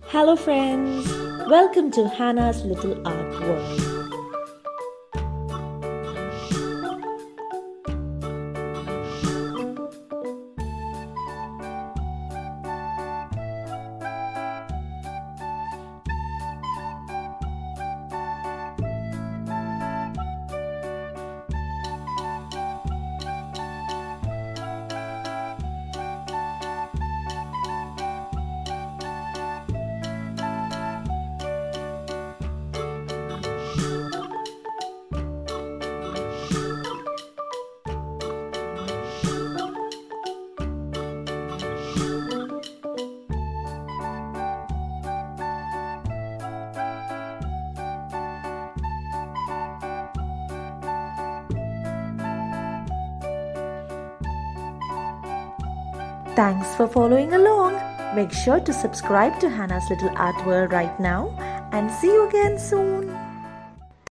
Hello, friends. Welcome to Hannah's Little Art World. Thanks for following along. Make sure to subscribe to Hannah's Little Art World right now and see you again soon.